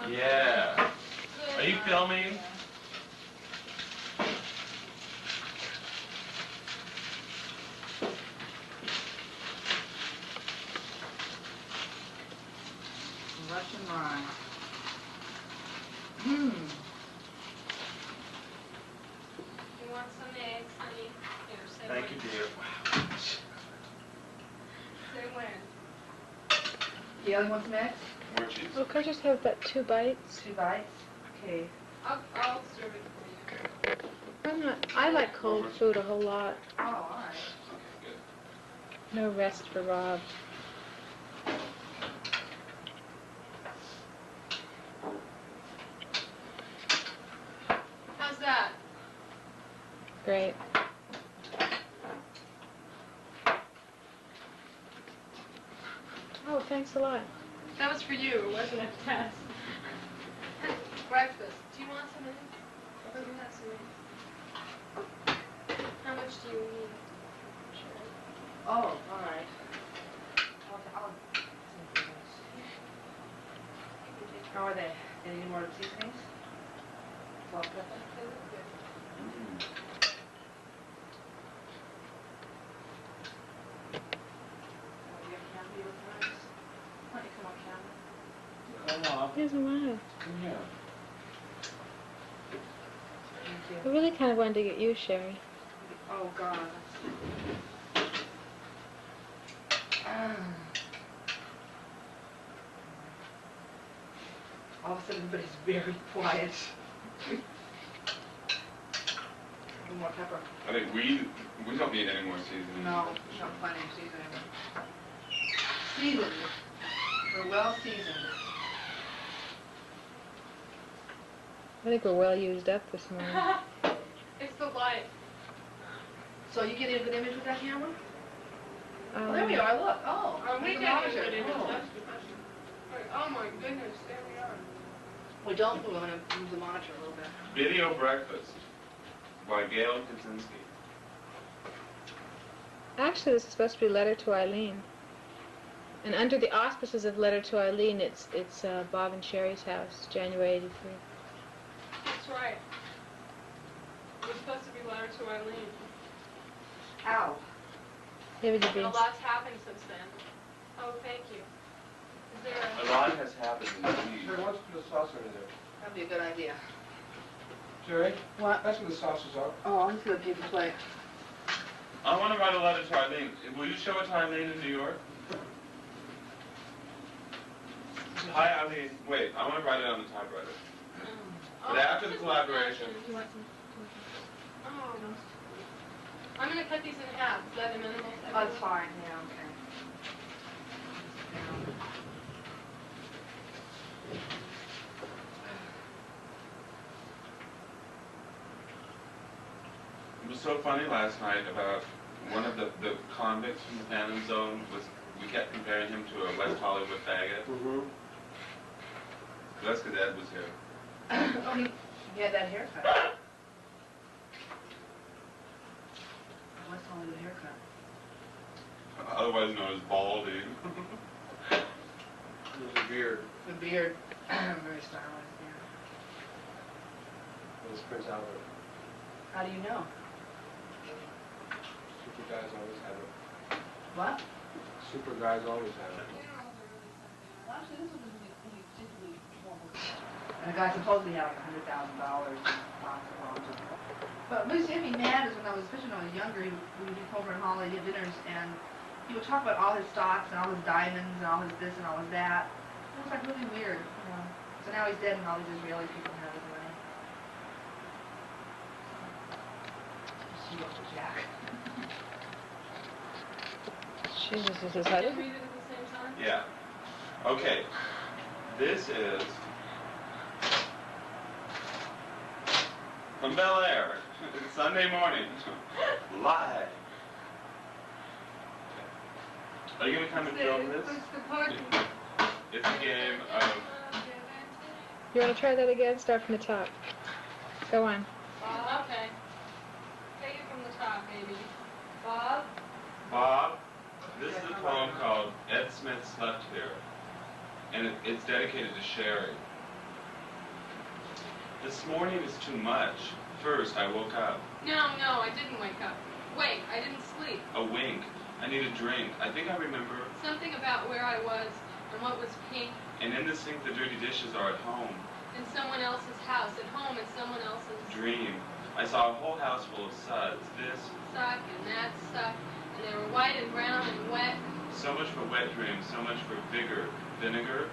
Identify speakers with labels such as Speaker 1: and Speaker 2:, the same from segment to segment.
Speaker 1: Yeah. Are you filming?
Speaker 2: Russian rye.
Speaker 3: You want some eggs, honey? Here, say
Speaker 1: Thank you, dear. Wow.
Speaker 3: Say when.
Speaker 2: Gail, you want some eggs?
Speaker 1: More cheese.
Speaker 4: Oh, could I just have but 2 bites?
Speaker 2: 2 bites? Okay.
Speaker 3: I'll serve it for you.
Speaker 4: I like cold food a whole lot.
Speaker 2: Oh, all right.
Speaker 1: Okay, good.
Speaker 4: No rest for Rob.
Speaker 3: How's that?
Speaker 4: Great. Oh, thanks a lot.
Speaker 3: That was for you, it wasn't a test. Breakfast. Do you want some eggs? Or do you have some eggs? How much do you need? Sheree?
Speaker 2: Oh, all right. I'll How are they? Any more seasonings? Salt, pepper?
Speaker 3: They look good.
Speaker 2: Do you have candy with rice? Why don't you come on camera?
Speaker 1: Come on.
Speaker 4: Here's mine.
Speaker 1: Come here.
Speaker 2: Thank
Speaker 4: I
Speaker 2: you.
Speaker 4: really kind of wanted to get you, Sheree.
Speaker 2: Oh, God. All of a sudden, everybody's very quiet. A little more pepper.
Speaker 1: I think we don't need any more seasoning.
Speaker 2: No, not plenty of seasoning. Seasoned. We're well seasoned.
Speaker 4: I think we're well used up this morning.
Speaker 3: It's the light.
Speaker 2: So you getting a good image with that camera? Oh, there we are, look. Oh,
Speaker 3: We
Speaker 2: there's a
Speaker 3: get
Speaker 2: monitor.
Speaker 3: good image.
Speaker 2: Oh.
Speaker 3: That's the question. Oh my goodness, there we are.
Speaker 2: We don't, we're going to use the monitor a little bit.
Speaker 1: Video Breakfast by Gail Kaczynski.
Speaker 4: Actually, this is supposed to be Letter to Eileen. And under the auspices of Letter to Eileen, it's Bob and Sheree's house, January '83.
Speaker 3: That's right. We're supposed to be Letter to Eileen.
Speaker 2: Ow.
Speaker 4: David, you're
Speaker 3: And
Speaker 4: being
Speaker 3: a lot's happened since then. Oh, thank you. Is there
Speaker 1: A lot has happened indeed.
Speaker 5: Sheree, why don't you put a saucer in there?
Speaker 2: That'd be a good idea.
Speaker 5: Sheree?
Speaker 2: What?
Speaker 5: That's where the saucers are.
Speaker 2: Oh, I'm just going to keep the plate.
Speaker 1: I want to write a letter to Eileen. Will you show it to Eileen in New York? Hi, Eileen. Wait, I want to write it on the typewriter. But after the collaboration.
Speaker 3: Oh. I'm going to cut these in half. Is that a minimal?
Speaker 2: Oh, that's fine. Yeah, okay.
Speaker 1: It was so funny last night about one of the convicts from the Phantom Zone. We kept comparing him to a West Hollywood faggot.
Speaker 5: Mm-hmm.
Speaker 1: That's because Ed was here.
Speaker 2: Oh, he had that haircut. What's wrong with the haircut?
Speaker 1: Otherwise known as balding.
Speaker 5: There's a beard.
Speaker 2: The beard. Very stylized beard.
Speaker 5: That was Prince Albert.
Speaker 2: How do you know?
Speaker 5: Super guys always have it.
Speaker 2: What?
Speaker 5: Super guys always have it.
Speaker 2: Well, actually, this one was really particularly normal. And the guy supposedly had like $100,000 in lots of loans. But what used to hit me mad is when I was, especially when I was younger, we would come over and holiday dinners, and he would talk about all his stocks and all his diamonds and all his this and all his that. It was like really weird, you know. So now he's dead and all these Israeli people have his money. She goes to Jack.
Speaker 4: Jesus, this is
Speaker 3: Can
Speaker 4: hard.
Speaker 3: you read it at the same time?
Speaker 1: Yeah. Okay. This is from Bel Air. It's Sunday morning. Live. Are you going to come and film this?
Speaker 3: What's the party?
Speaker 1: It's a game of...
Speaker 4: You want to try that again? Start from the top. Go on.
Speaker 3: Bob, okay. Take it from the top, maybe. Bob?
Speaker 1: Bob, this is a poem called Ed Smith Slept Here. And it's dedicated to Sheree. This morning is too much. First, I woke up.
Speaker 3: No, I didn't wake up. Wait, I didn't sleep.
Speaker 1: A wink. I need a drink. I think I remember.
Speaker 3: Something about where I was and what was pink.
Speaker 1: And in the sink, the dirty dishes are at home.
Speaker 3: In someone else's house, at home in someone else's
Speaker 1: Dream. I saw a whole house full of suds. This.
Speaker 3: suck and that suck. And they were white and brown and wet.
Speaker 1: So much for wet dreams. So much for vigor. Vinegar.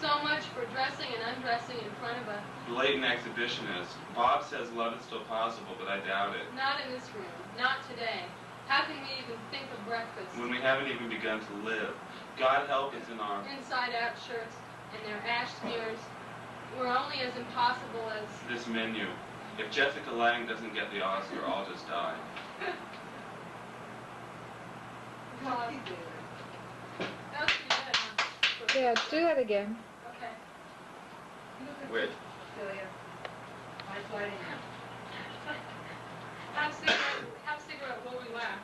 Speaker 3: So much for dressing and undressing in front of a...
Speaker 1: Blatant exhibitionist. Bob says love is still possible, but I doubt it.
Speaker 3: Not in this room. Not today. How can we even think of breakfast?
Speaker 1: When we haven't even begun to live. God help us in our...
Speaker 3: Inside-out shirts and their ash smears were only as impossible as...
Speaker 1: This menu. If Jessica Lange doesn't get the Oscar, I'll just die.
Speaker 3: God. That was pretty good, huh?
Speaker 4: Yeah, do that again.
Speaker 3: Okay.
Speaker 1: Wait.
Speaker 2: Celia. Nice lighting.
Speaker 3: Have cigarette will relax.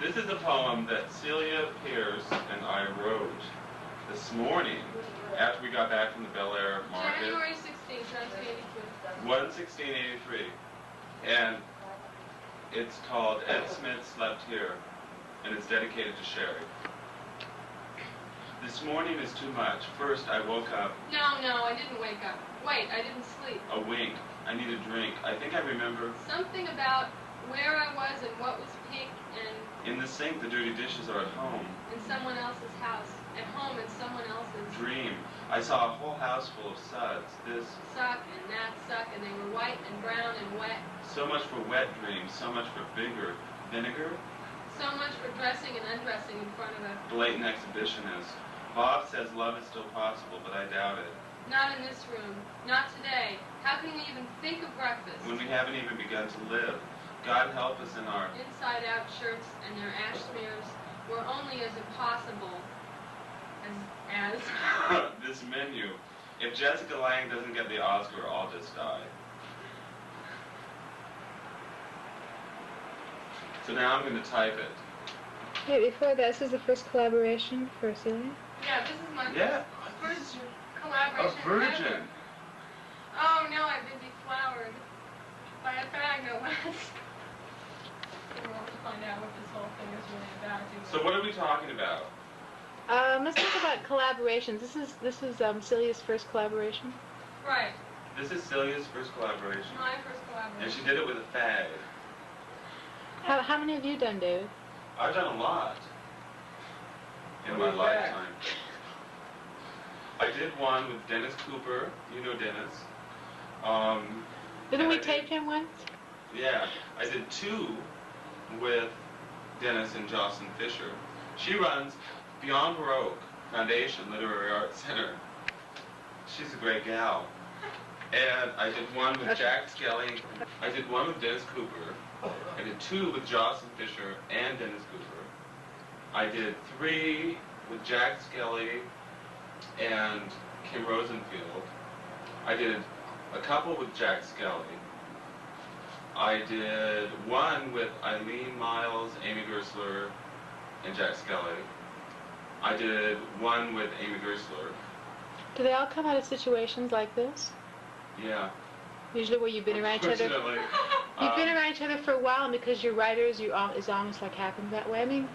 Speaker 1: This is a poem that Celia Pearce and I wrote this morning after we got back from the Bel Air market.
Speaker 3: January 16th, 1983.
Speaker 1: 1/16/83. And it's called Ed Smith Slept Here, and it's dedicated to Sheree. This morning is too much. First, I woke up.
Speaker 3: No, I didn't wake up. Wait, I didn't sleep.
Speaker 1: A wink. I need a drink. I think I remember.
Speaker 3: Something about where I was and what was pink and
Speaker 1: In the sink, the dirty dishes are at home.
Speaker 3: in someone else's house. At home in someone else's
Speaker 1: Dream. I saw a whole house full of suds. This.
Speaker 3: suck and that suck, and they were white and brown and wet.
Speaker 1: So much for wet dreams. So much for vigor. Vinegar.
Speaker 3: So much for dressing and undressing in front of a...
Speaker 1: Blatant exhibitionist. Bob says love is still possible, but I doubt it.
Speaker 3: Not in this room. Not today. How can we even think of breakfast?
Speaker 1: When we haven't even begun to live. God help us in our...
Speaker 3: Inside-out shirts and their ash smears were only as impossible as...
Speaker 1: this menu. If Jessica Lange doesn't get the Oscar, I'll just die. So now I'm going to type it.
Speaker 4: Hey, before that, this is the first collaboration for Celia.
Speaker 3: Yeah, this is my
Speaker 1: Yeah.
Speaker 3: first
Speaker 1: A
Speaker 3: collaboration
Speaker 1: virgin.
Speaker 3: ever. Oh no, I've been deflowered by a fag, no less. We'll have to find out what this whole thing is really about.
Speaker 1: So what are we talking about?
Speaker 4: Let's talk about collaborations. This is Celia's first collaboration.
Speaker 3: Right,
Speaker 1: This is Celia's first collaboration.
Speaker 3: my first collaboration.
Speaker 1: And she did it with a fag.
Speaker 4: How many have you done, David?
Speaker 1: I've done a lot in my
Speaker 5: With a fag.
Speaker 1: lifetime. I did one with Dennis Cooper. You know Dennis.
Speaker 4: Didn't
Speaker 1: and
Speaker 4: we
Speaker 1: I did-
Speaker 4: tape him once?
Speaker 1: Yeah, I did 2 with Dennis and Jocelyn Fisher. She runs Beyond Baroque Foundation Literary Arts Center. She's a great gal. And I did one with Jack Skelly. I did one with Dennis Cooper. I did 2 with Jocelyn Fisher and Dennis Cooper. I did 3 with Jack Skelly and Kim Rosenfield. I did a couple with Jack Skelly. I did 1 with Eileen Miles, Amy Gersler, and Jack Skelly. I did 1 with Amy Gersler.
Speaker 4: Do they all come out of situations like this?
Speaker 1: Yeah.
Speaker 4: Usually where you've been around each other.
Speaker 1: Fortunately,
Speaker 4: You've been around each other for a while, and because you're writers, it's almost like happened that way. I mean,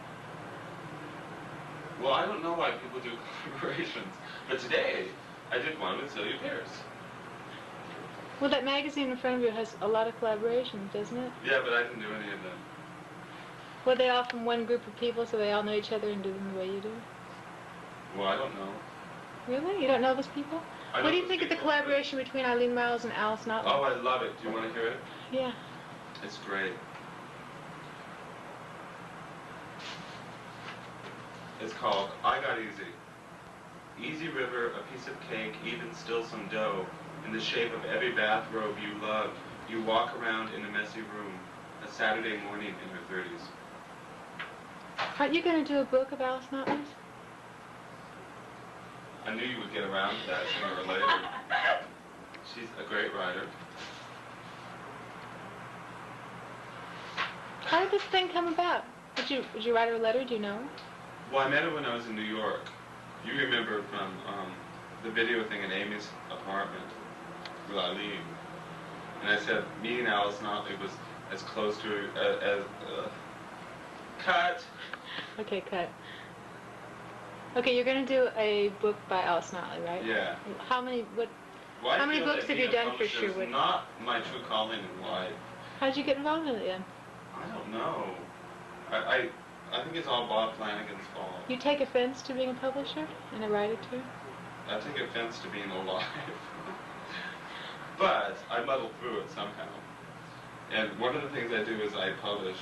Speaker 1: well, I don't know why people do collaborations, but today I did one with Celia Pearce.
Speaker 4: well, that magazine in front of you has a lot of collaborations, doesn't it?
Speaker 1: Yeah, but I didn't do any of them.
Speaker 4: Were they all from one group of people, so they all know each other and do them the way you do?
Speaker 1: Well, I don't know.
Speaker 4: Really? You don't know those people?
Speaker 1: I
Speaker 4: What
Speaker 1: know
Speaker 4: do you
Speaker 1: those
Speaker 4: think of the
Speaker 1: people, but-
Speaker 4: collaboration between Eileen Miles and Alice Notley?
Speaker 1: Oh, I love it. Do you want to hear it?
Speaker 4: Yeah.
Speaker 1: It's great. It's called I Got Easy. Easy river, a piece of cake, even still some dough, in the shape of every bathrobe you love. You walk around in a messy room, a Saturday morning in her 30s.
Speaker 4: Aren't you going to do a book of Alice Notley's?
Speaker 1: I knew you would get around to that sooner or later. She's a great writer.
Speaker 4: How did this thing come about? Did you write her a letter? Do you know?
Speaker 1: Well, I met her when I was in New York. You remember from the video thing in Amy's apartment with Eileen. And I said, meeting Alice Notley was as close to cut.
Speaker 4: Okay, cut. Okay, you're going to do a book by Alice Notley, right?
Speaker 1: Yeah.
Speaker 4: How many
Speaker 1: Well, I
Speaker 4: How many
Speaker 1: feel
Speaker 4: books
Speaker 1: that
Speaker 4: have you
Speaker 1: being a
Speaker 4: done for
Speaker 1: publisher is
Speaker 4: Sherwood?
Speaker 1: not my true calling in life.
Speaker 4: How'd you get involved in it then?
Speaker 1: I don't know. I think it's all Bob Flanagan's fault.
Speaker 4: You take offense to being a publisher and a writer too?
Speaker 1: I take offense to being alive. But I muddle through it somehow. And one of the things I do is I publish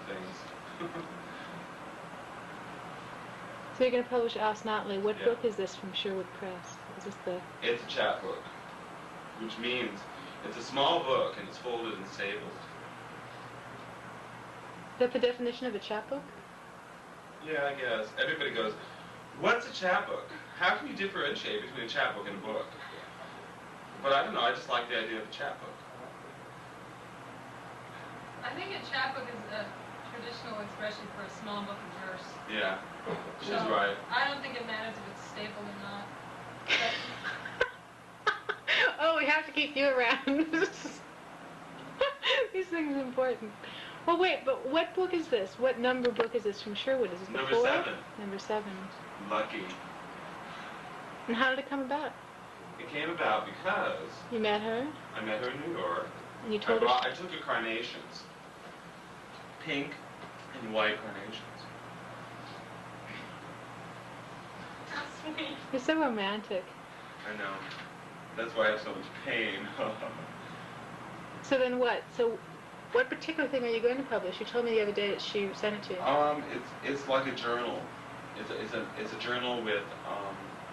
Speaker 1: things.
Speaker 4: So you're going to publish Alice Notley. What
Speaker 1: Yeah.
Speaker 4: book is this from Sherwood Press? Is this the...
Speaker 1: It's a chapbook, which means it's a small book and it's folded and stapled.
Speaker 4: Is that the definition of a chapbook?
Speaker 1: Yeah, I guess. Everybody goes, what's a chapbook? How can you differentiate between a chapbook and a book? But I don't know, I just like the idea of a chapbook.
Speaker 3: I think a chapbook is a traditional expression for a small book of verse.
Speaker 1: Yeah, she's
Speaker 3: So,
Speaker 1: right.
Speaker 3: I don't think it matters if it's stapled or not. But
Speaker 4: Oh, we have to keep you around. These things are important. Well, wait, but what book is this? What number book is this from Sherwood? Is it the
Speaker 1: Number
Speaker 4: 4?
Speaker 1: 7.
Speaker 4: Number 7.
Speaker 1: Lucky.
Speaker 4: And how did it come about?
Speaker 1: It came about because
Speaker 4: You met her
Speaker 1: I met her in New York.
Speaker 4: and you told her...
Speaker 1: I took her carnations. Pink and white carnations.
Speaker 3: how sweet.
Speaker 4: You're so romantic.
Speaker 1: I know. That's why I have so much pain.
Speaker 4: So then what? So what particular thing are you going to publish? You told me the other day that she sent it to you.
Speaker 1: It's like a journal. It's a journal with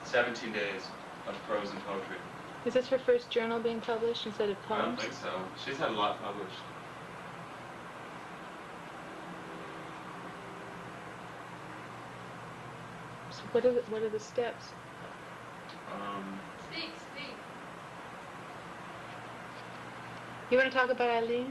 Speaker 1: 17 days of prose and poetry.
Speaker 4: Is this her first journal being published instead of
Speaker 1: I don't
Speaker 4: poems?
Speaker 1: think so. She's had a lot published.
Speaker 4: So what are the steps?
Speaker 3: Speak, speak.
Speaker 4: You want to talk about Eileen?